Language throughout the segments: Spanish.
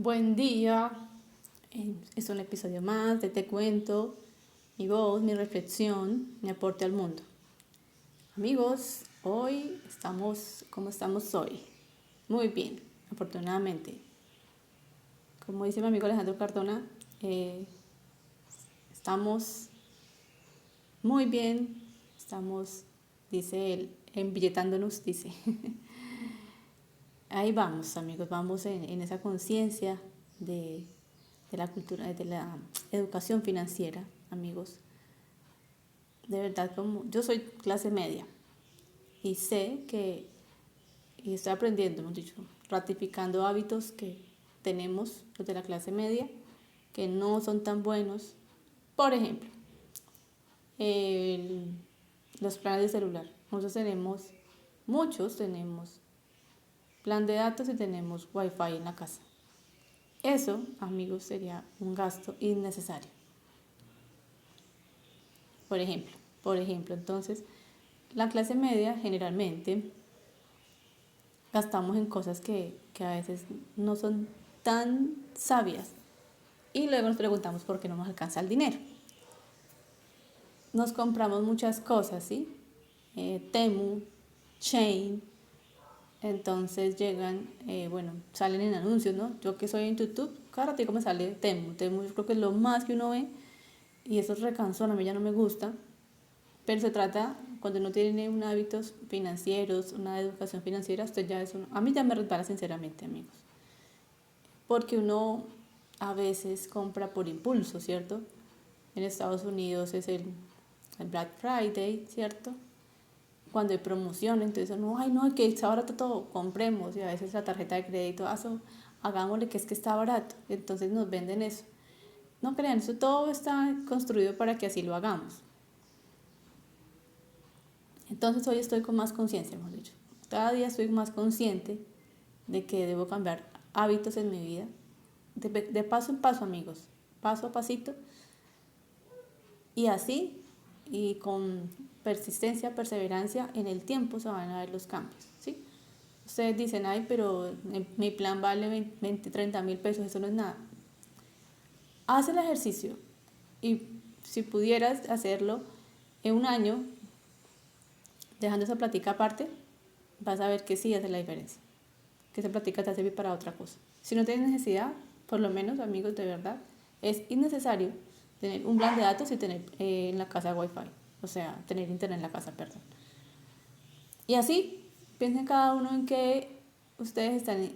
Buen día, es un episodio más de Te Cuento, mi voz, mi reflexión, mi aporte al mundo. Amigos, ¿cómo estamos hoy? Muy bien, afortunadamente. Como dice mi amigo Alejandro Cardona, estamos muy bien, dice él, embilletándonos, dice. Ahí vamos, amigos, vamos en esa conciencia de la cultura, de la educación financiera, amigos. De verdad, como yo soy clase media y y estoy aprendiendo, hemos dicho, ratificando hábitos que tenemos los de la clase media, que no son tan buenos. Por ejemplo, el, los planes de celular. Muchos tenemos plan de datos y tenemos wifi en la casa. Eso, amigos, sería un gasto innecesario. Por ejemplo, entonces, la clase media generalmente gastamos en cosas que a veces no son tan sabias y luego nos preguntamos por qué no nos alcanza el dinero. Nos compramos muchas cosas, ¿sí? Temu, Chain, entonces llegan, salen en anuncios, ¿no? Yo que soy en YouTube, cada ratito me sale Temu. Temu yo creo que es lo más que uno ve y eso es recansón, a mí ya no me gusta. Pero se trata, cuando uno tiene un hábitos financieros, una educación financiera, a mí ya me resbala sinceramente, amigos. Porque uno a veces compra por impulso, ¿cierto? En Estados Unidos es el Black Friday, ¿cierto? Cuando hay promoción, entonces uno, ay no, que está barato todo, compremos. Y a veces la tarjeta de crédito, hagámosle que es que está barato. Entonces nos venden eso. No crean, eso todo está construido para que así lo hagamos. Entonces hoy estoy con más conciencia, hemos dicho. Cada día estoy más consciente de que debo cambiar hábitos en mi vida. De paso en paso, amigos. Paso a pasito. Y así, y con persistencia, perseverancia, en el tiempo se van a ver los cambios, ¿sí? Ustedes dicen, ay, pero mi plan vale 20, 30 mil pesos, eso no es nada. Haz el ejercicio y si pudieras hacerlo en un año, dejando esa plática aparte, vas a ver que sí hace la diferencia, que esa plática te va a servir para otra cosa. Si no tienes necesidad, por lo menos, amigos, de verdad, es innecesario tener un plan de datos y tener en la casa wifi, o sea, tener internet en la casa, perdón. Y así, piensen cada uno en que ustedes están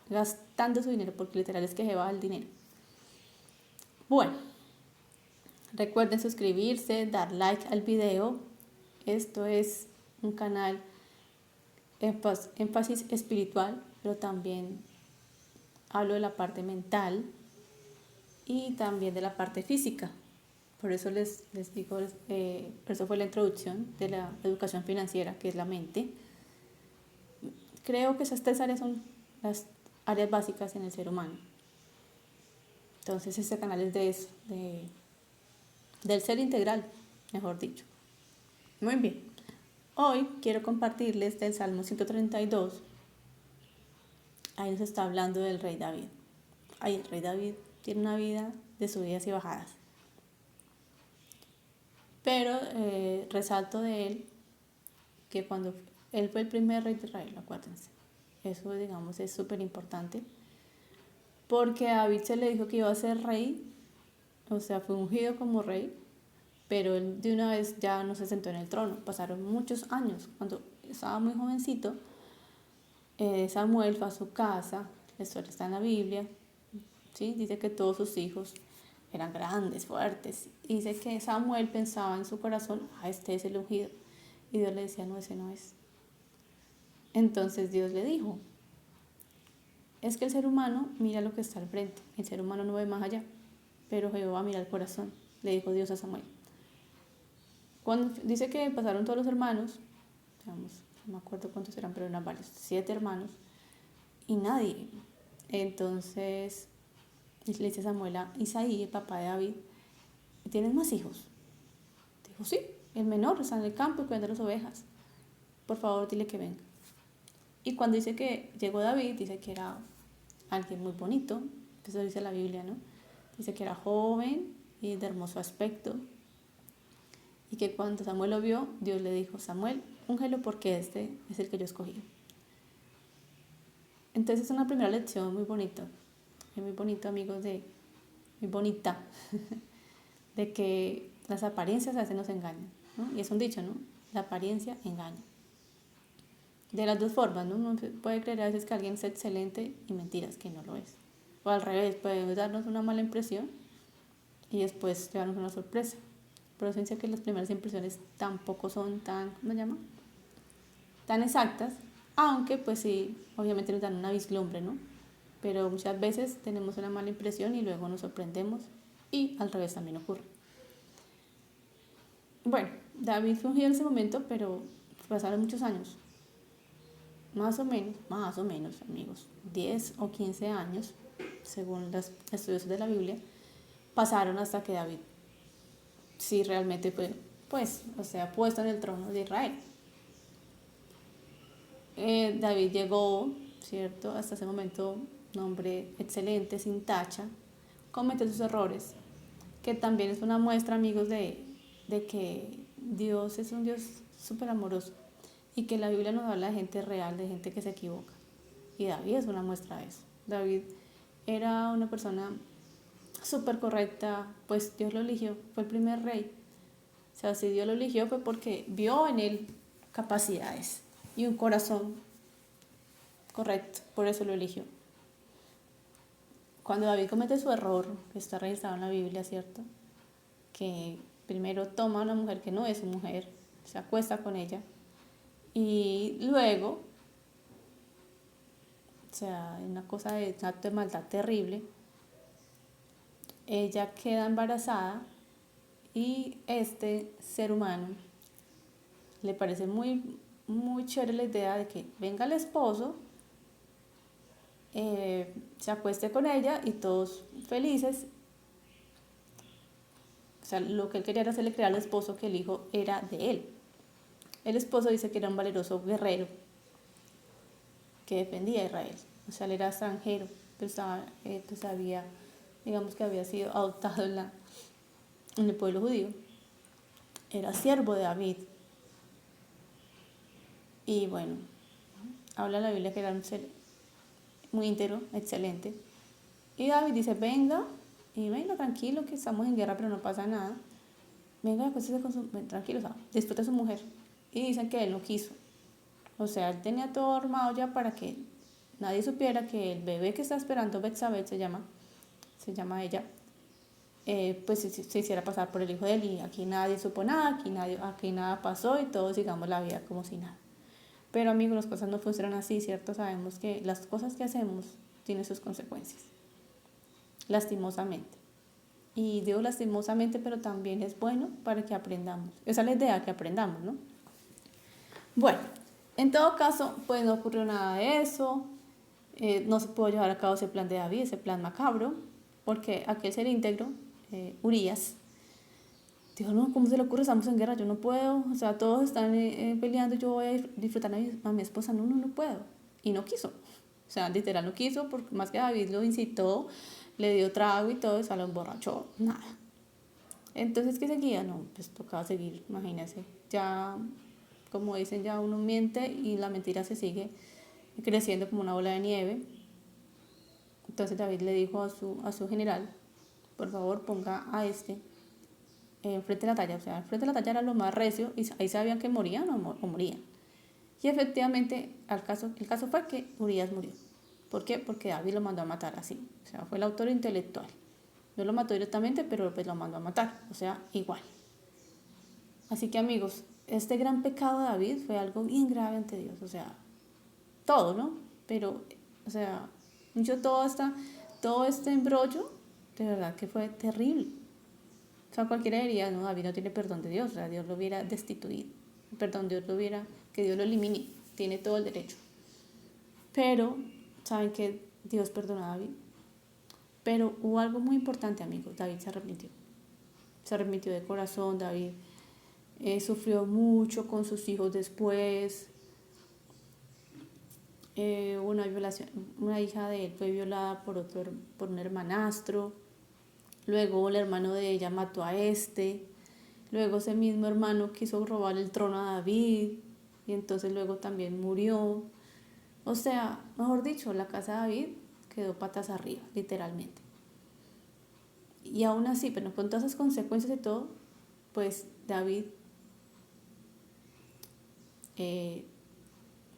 gastando su dinero, porque literal es que se va el dinero. Bueno, recuerden suscribirse, dar like al video. Esto es un canal énfasis espiritual, pero también hablo de la parte mental y también de la parte física. Por eso les digo, eso fue la introducción de la educación financiera, que es la mente. Creo que esas 3 áreas son las áreas básicas en el ser humano. Entonces este canal es de eso, del ser integral, mejor dicho. Muy bien. Hoy quiero compartirles del Salmo 132. Ahí nos está hablando del rey David. El rey David tiene una vida de subidas y bajadas. Pero resalto de él que cuando él fue el primer rey de Israel, acuérdense. Eso, digamos, es súper importante. Porque a David se le dijo que iba a ser rey, o sea, fue ungido como rey, pero él de una vez ya no se sentó en el trono. Pasaron muchos años. Cuando estaba muy jovencito, Samuel fue a su casa, la historia está en la Biblia, ¿sí? Dice que todos sus hijos eran grandes, fuertes. Y dice que Samuel pensaba en su corazón, este es el ungido. Y Dios le decía, no, ese no es. Entonces Dios le dijo, es que el ser humano mira lo que está al frente, el ser humano no ve más allá, pero Jehová mira el corazón, le dijo Dios a Samuel. Cuando dice que pasaron todos los hermanos, digamos, no me acuerdo cuántos eran, pero eran varios, 7 hermanos, y nadie. Entonces le dice Samuel a Isaí, el papá de David, ¿tienes más hijos? Dijo, sí, el menor está en el campo cuidando las ovejas. Por favor, dile que venga. Y cuando dice que llegó David, dice que era alguien muy bonito, eso dice la Biblia, ¿no? Dice que era joven y de hermoso aspecto, y que cuando Samuel lo vio, Dios le dijo: Samuel, úngelo porque este es el que yo escogí. Entonces es una primera lección muy bonito, amigos, muy bonita, de que las apariencias a veces nos engañan, ¿no? Y es un dicho, ¿no? La apariencia engaña. De las dos formas, ¿no? Uno puede creer a veces que alguien es excelente y mentiras, que no lo es. O al revés, puede darnos una mala impresión y después llevarnos una sorpresa. Pero eso dice que las primeras impresiones tampoco son tan, ¿cómo se llama? Tan exactas, aunque pues sí, obviamente nos dan una vislumbre, ¿no? Pero muchas veces tenemos una mala impresión y luego nos sorprendemos, y al revés también ocurre. Bueno, David fue ungido en ese momento, pero pasaron muchos años, más o menos, amigos, 10 o 15 años, según los estudios de la Biblia, pasaron hasta que David sí realmente fue, pues, o sea, puesto en el trono de Israel. David llegó, ¿cierto? Hasta ese momento, un hombre excelente, sin tacha, comete sus errores, que también es una muestra, amigos, de que Dios es un Dios súper amoroso y que la Biblia nos habla de gente real, de gente que se equivoca. Y David es una muestra de eso. David era una persona súper correcta, pues Dios lo eligió, fue el primer rey. O sea, si Dios lo eligió fue porque vio en él capacidades y un corazón correcto, por eso lo eligió. Cuando David comete su error, que está registrado en la Biblia, ¿cierto? Que primero toma a una mujer que no es su mujer, se acuesta con ella, y luego, o sea, una cosa de un acto de maldad terrible, ella queda embarazada y este ser humano le parece muy, muy chévere la idea de que venga el esposo, se acueste con ella y todos felices. O sea, lo que él quería era hacerle creer al esposo que el hijo era de él. El esposo dice que era un valeroso guerrero que defendía a Israel. O sea, él era extranjero, pues había, digamos que había sido adoptado en el pueblo judío. Era siervo de David. Y bueno, habla la Biblia que era un ser muy íntegro, excelente. Y David dice: venga, y venga, tranquilo, que estamos en guerra, pero no pasa nada. Venga, acuéstese con su... tranquilo, ¿sabes? Disfruta a su mujer. Y dicen que él no quiso. O sea, él tenía todo armado ya para que nadie supiera que el bebé que está esperando, Betsabé se llama ella, pues se hiciera pasar por el hijo de él, y aquí nadie supo nada, aquí nada pasó y todos sigamos la vida como si nada. Pero amigos, las cosas no funcionan así, ¿cierto? Sabemos que las cosas que hacemos tienen sus consecuencias, lastimosamente. Y digo lastimosamente, pero también es bueno para que aprendamos. Esa es la idea, que aprendamos, ¿no? Bueno, en todo caso, pues no ocurrió nada de eso. No se pudo llevar a cabo ese plan de David, ese plan macabro, porque aquel ser íntegro, Urías, dijo: no, ¿cómo se le ocurre? Estamos en guerra, yo no puedo. O sea, todos están peleando, yo voy a disfrutar a mi esposa. No puedo. Y no quiso. O sea, literal no quiso, porque más que David lo incitó, le dio trago y todo, y se lo emborrachó. Nada. Entonces, ¿qué seguía? No, pues tocaba seguir, imagínense. Ya, como dicen, ya uno miente y la mentira se sigue creciendo como una bola de nieve. Entonces David le dijo a su general: por favor, ponga a este frente de la talla. O sea, frente de la talla era lo más recio, y ahí sabían que morían o morían. Y efectivamente el caso fue que Urías murió. ¿Por qué? Porque David lo mandó a matar así. O sea, fue el autor intelectual. No lo mató directamente, pero pues lo mandó a matar. O sea, igual. Así que, amigos, este gran pecado de David fue algo bien grave ante Dios. O sea, todo, ¿no? Pero, o sea, todo este embrollo, de verdad que fue terrible. O sea, cualquiera diría: no, David no tiene perdón de Dios. O sea, Dios lo hubiera destituido. Perdón, que Dios lo elimine. Tiene todo el derecho. Pero, ¿saben que Dios perdonó a David? Pero hubo algo muy importante, amigos. David se arrepintió. Se arrepintió de corazón. David sufrió mucho con sus hijos después. una violación, una hija de él fue violada por un hermanastro, luego el hermano de ella mató a luego ese mismo hermano quiso robar el trono a David y entonces luego también murió. O sea, mejor dicho, la casa de David quedó patas arriba, literalmente. Y aún así, pero con todas esas consecuencias y todo, pues David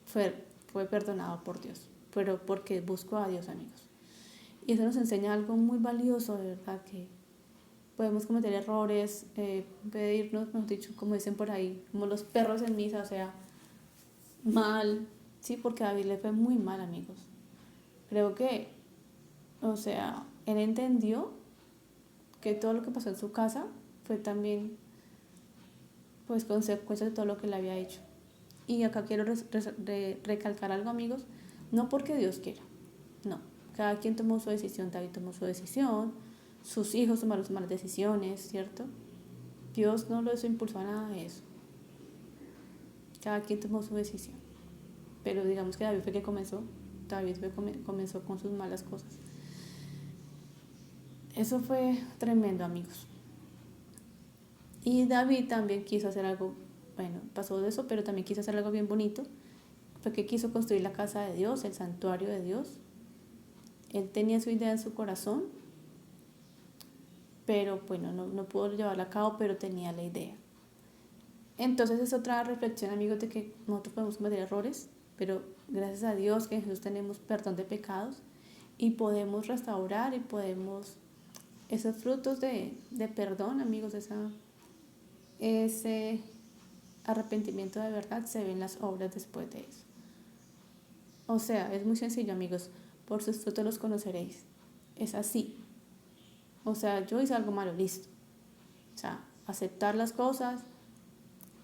fue perdonado por Dios, pero porque buscó a Dios, amigos. Y eso nos enseña algo muy valioso, de verdad, que podemos cometer errores, pedirnos, mejor dicho, como dicen por ahí, como los perros en misa, o sea, mal, sí, porque a David le fue muy mal, amigos. Creo que, o sea, él entendió que todo lo que pasó en su casa fue también, pues, consecuencia de todo lo que le había hecho. Y acá quiero recalcar algo, amigos, no porque Dios quiera, no. Cada quien tomó su decisión, David tomó su decisión, sus hijos tomaron sus malas decisiones, ¿cierto? Dios no los impulsó a nada de eso. Cada quien tomó su decisión. Pero digamos que David fue que comenzó. David comenzó con sus malas cosas. Eso fue tremendo, amigos. Y David también quiso hacer algo, bueno, pasó de eso, pero también quiso hacer algo bien bonito. Fue que quiso construir la casa de Dios, el santuario de Dios. Él tenía su idea en su corazón, pero bueno, no pudo llevarla a cabo, pero tenía la idea. Entonces es otra reflexión, amigos, de que nosotros podemos cometer errores, pero gracias a Dios que en Jesús tenemos perdón de pecados y podemos restaurar y podemos, esos frutos de perdón, amigos, ese arrepentimiento de verdad se ven las obras después de eso. O sea, es muy sencillo, amigos, por sus frutos los conoceréis. Es así. O sea, yo hice algo malo, listo. O sea, aceptar las cosas,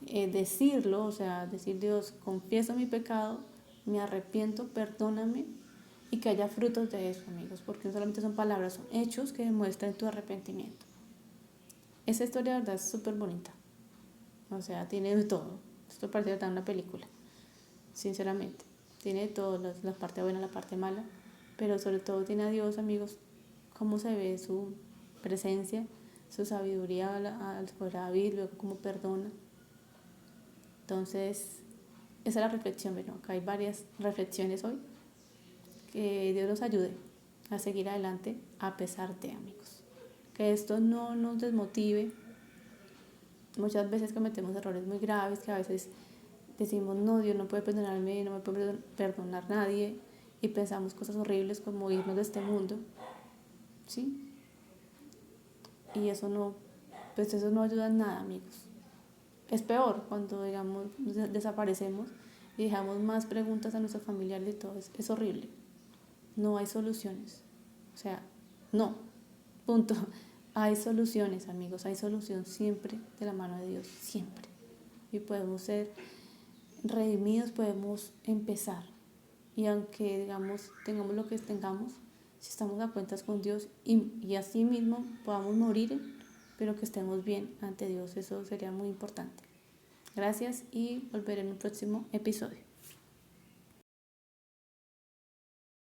decirlo, o sea, decir: Dios, confieso mi pecado, me arrepiento, perdóname, y que haya frutos de eso, amigos, porque no solamente son palabras, son hechos que demuestran tu arrepentimiento. Esa historia, de verdad, es súper bonita. O sea, tiene de todo. Esto parece de una película, sinceramente. Tiene de todo, la parte buena, la parte mala, pero sobre todo tiene a Dios, amigos, cómo se ve su presencia, su sabiduría al David, luego cómo perdona. Entonces, esa es la reflexión. Bueno, acá hay varias reflexiones hoy. Que Dios nos ayude a seguir adelante a pesar de, amigos. Que esto no nos desmotive. Muchas veces cometemos errores muy graves que a veces decimos: no, Dios no puede perdonarme, no me puede perdonar nadie, y pensamos cosas horribles como irnos de este mundo, ¿sí? Y eso no, pues eso no ayuda en nada, amigos. Es peor cuando, digamos, desaparecemos y dejamos más preguntas a nuestros familiares y todo. Es horrible. No hay soluciones. O sea, no. Punto. Hay soluciones, amigos. Hay solución siempre de la mano de Dios. Siempre. Y podemos ser redimidos, podemos empezar. Y aunque, digamos, tengamos lo que tengamos, si estamos a cuentas con Dios y así mismo podamos morir, pero que estemos bien ante Dios, eso sería muy importante. Gracias y volveré en un próximo episodio.